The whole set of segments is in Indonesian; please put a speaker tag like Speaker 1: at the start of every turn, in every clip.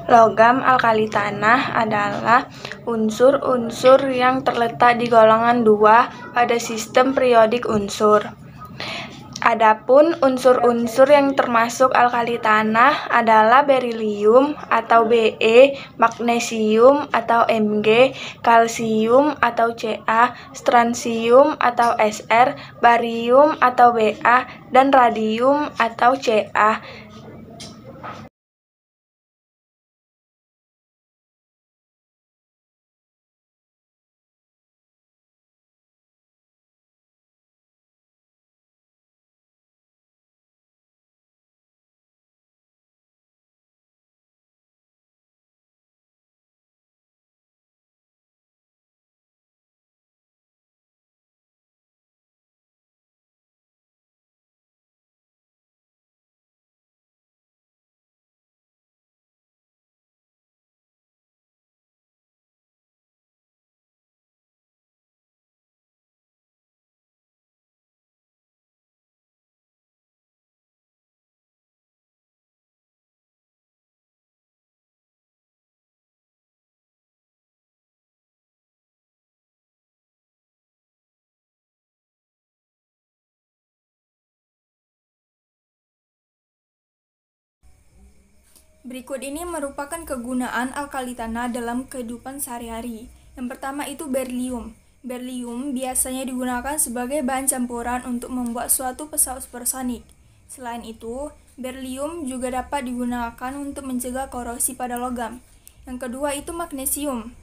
Speaker 1: Logam alkali tanah adalah unsur-unsur yang terletak di golongan 2 pada sistem periodik unsur. Adapun unsur-unsur yang termasuk alkali tanah adalah berilium atau Be, magnesium atau Mg, kalsium atau Ca, strontium atau Sr, barium atau Ba, dan radium atau Ca.
Speaker 2: Berikut ini merupakan kegunaan alkali tanah dalam kehidupan sehari-hari. Yang pertama itu berlium. Berlium biasanya digunakan sebagai bahan campuran untuk membuat suatu pesawat supersonik. Selain itu, berlium juga dapat digunakan untuk mencegah korosi pada logam. Yang kedua itu magnesium.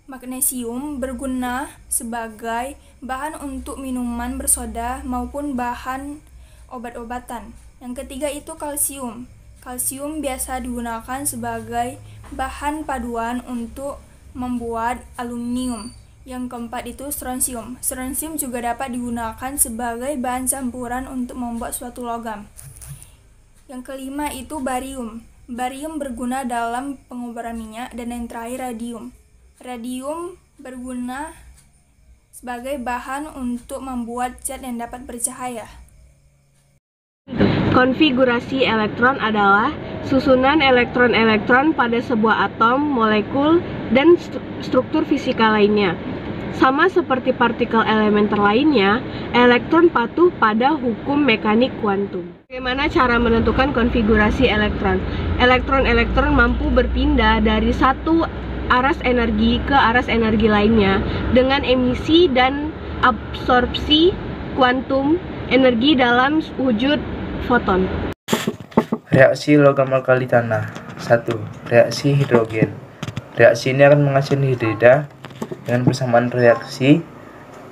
Speaker 2: Magnesium berguna sebagai bahan untuk minuman bersoda maupun bahan obat-obatan. Yang ketiga itu kalsium. Kalsium biasa digunakan sebagai bahan paduan untuk membuat aluminium. Yang keempat itu strontium. Strontium juga dapat digunakan sebagai bahan campuran untuk membuat suatu logam. Yang kelima itu barium. Barium berguna dalam pengobaran minyak. Dan yang terakhir radium. Radium berguna sebagai bahan untuk membuat cat yang dapat bercahaya.
Speaker 3: Konfigurasi elektron adalah susunan elektron-elektron pada sebuah atom, molekul, dan struktur fisika lainnya. Sama seperti partikel elementer lainnya, elektron patuh pada hukum mekanik kuantum. Bagaimana cara menentukan konfigurasi elektron? Elektron-elektron mampu berpindah dari satu aras energi ke aras energi lainnya dengan emisi dan absorpsi kuantum energi dalam wujud foton.
Speaker 4: Reaksi logam alkali tanah. 1. Reaksi hidrogen. Reaksi ini akan menghasilkan hidrida dengan persamaan reaksi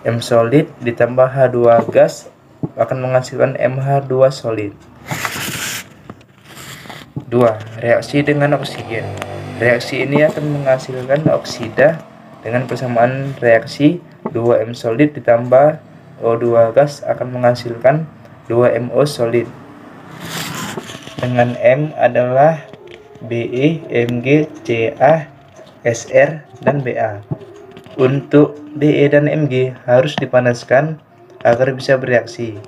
Speaker 4: M solid ditambah H2 gas akan menghasilkan MH2 solid. 2. Reaksi dengan oksigen. Reaksi ini akan menghasilkan oksida dengan persamaan reaksi 2M solid ditambah O2 gas akan menghasilkan 2MO solid. Dengan M adalah Be, Mg, Ca, Sr, dan Ba. Untuk Be dan Mg harus dipanaskan agar bisa bereaksi.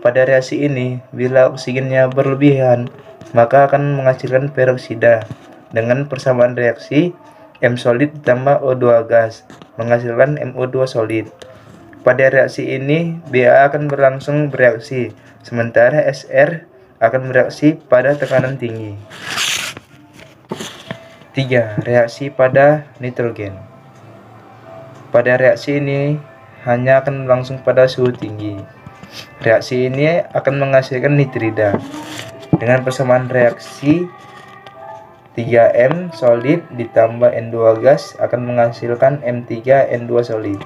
Speaker 4: Pada reaksi ini, bila oksigennya berlebihan, maka akan menghasilkan peroksida dengan persamaan reaksi M solid ditambah O2 gas menghasilkan MO2 solid. Pada reaksi ini, Ba akan berlangsung bereaksi, sementara Sr akan bereaksi pada tekanan tinggi. 3. Reaksi pada nitrogen. Pada reaksi ini hanya akan berlangsung pada suhu tinggi. Reaksi ini akan menghasilkan nitrida dengan persamaan reaksi 3M solid ditambah N2 gas akan menghasilkan M3N2 solid.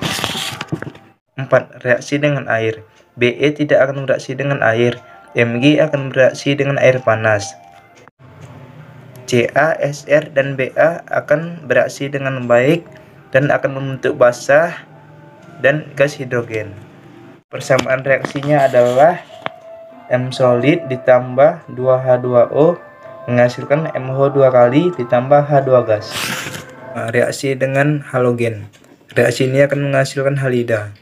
Speaker 4: 4. Reaksi dengan air. Be tidak akan bereaksi dengan air. Mg akan bereaksi dengan air panas. Ca, Sr, dan Ba akan bereaksi dengan baik dan akan membentuk basa dan gas hidrogen. Persamaan reaksinya adalah M solid ditambah 2H2O menghasilkan MH2 kali ditambah H2 gas. Reaksi dengan halogen. Reaksi ini akan menghasilkan halida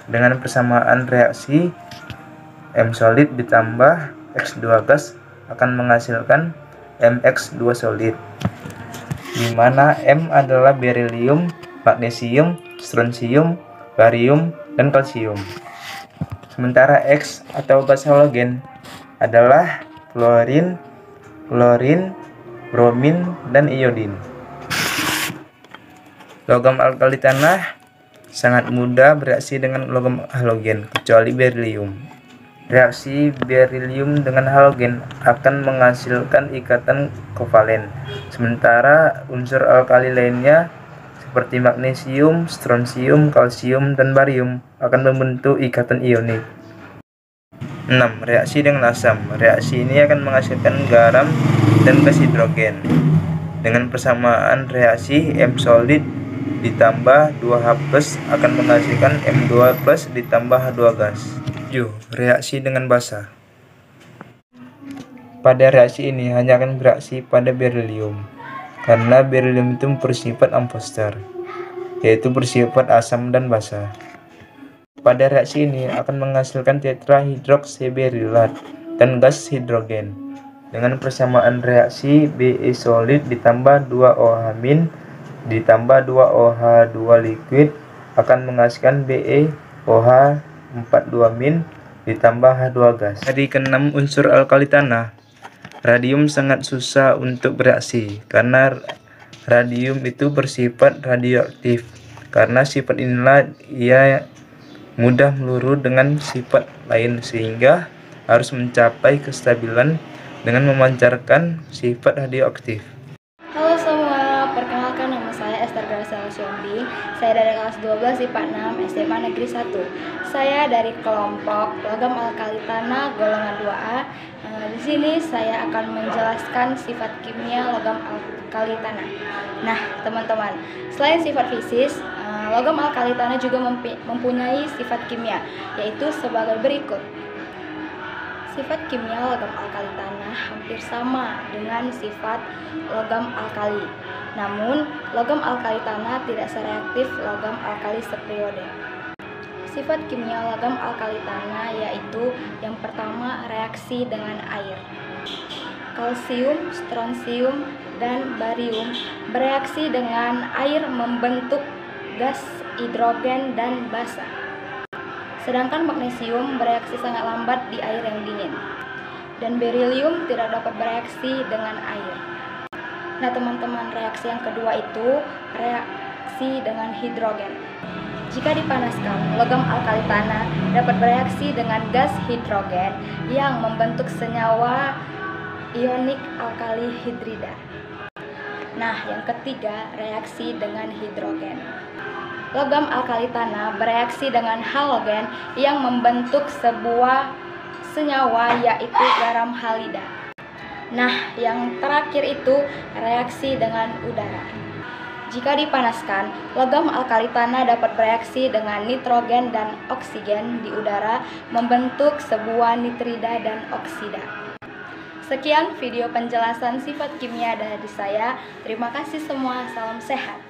Speaker 4: dengan persamaan reaksi M solid ditambah X2 gas akan menghasilkan MX2 solid. di mana M adalah berilium, magnesium, strontium, barium, dan kalsium. Sementara X atau basa halogen adalah klorin, bromin, dan iodin. Logam alkali tanah sangat mudah bereaksi dengan logam halogen kecuali berilium. Reaksi berilium dengan halogen akan menghasilkan ikatan kovalen, sementara unsur alkali lainnya seperti magnesium, strontium, kalsium, dan barium akan membentuk ikatan ionik. 6. Reaksi dengan asam. Reaksi ini akan menghasilkan garam dan gas hidrogen. Dengan persamaan reaksi M solid ditambah 2H+ akan menghasilkan M2+ ditambah H2 gas. 7. Reaksi dengan basa. Pada reaksi ini hanya akan bereaksi pada berilium, karena berilium itu bersifat amfoster, yaitu bersifat asam dan basa. Pada reaksi ini akan menghasilkan tetrahidroksiberilat dan gas hidrogen. Dengan persamaan reaksi Be solid ditambah 2OH- ditambah 2OH2 liquid akan menghasilkan BeOH42- ditambah H2 gas. Dari ke-6 unsur alkali tanah, radium sangat susah untuk bereaksi karena radium itu bersifat radioaktif. Karena sifat inilah ia mudah meluruh dengan sifat lain sehingga harus mencapai kestabilan dengan memancarkan sifat radioaktif.
Speaker 5: Halo semua, perkenalkan nama saya Esther Graciela Siondi. Saya dari kelas 12 IPA 6 SMA Negeri 1. Saya dari kelompok logam alkali tanah golongan 2A. Di sini saya akan menjelaskan sifat kimia logam alkali tanah. Nah, teman-teman, selain sifat fisis, logam alkali tanah juga mempunyai sifat kimia, yaitu sebagai berikut. Sifat kimia logam alkali tanah hampir sama dengan sifat logam alkali. Namun, logam alkali tanah tidak sereaktif logam alkali seperiode. Sifat kimia logam alkali tanah yaitu yang pertama reaksi dengan air. Kalsium, strontium, dan barium bereaksi dengan air membentuk gas hidrogen dan basa. Sedangkan magnesium bereaksi sangat lambat di air yang dingin. Dan berilium tidak dapat bereaksi dengan air. Nah teman-teman, reaksi yang kedua itu reaksi dengan hidrogen. Jika dipanaskan, logam alkali tanah dapat bereaksi dengan gas hidrogen yang membentuk senyawa ionik alkali hidrida. Nah, yang ketiga, reaksi dengan hidrogen. Logam alkali tanah bereaksi dengan halogen yang membentuk sebuah senyawa yaitu garam halida. Nah, yang terakhir itu reaksi dengan udara. Jika dipanaskan, logam alkali tanah dapat bereaksi dengan nitrogen dan oksigen di udara membentuk sebuah nitrida dan oksida. Sekian video penjelasan sifat kimia dari saya. Terima kasih semua, salam sehat.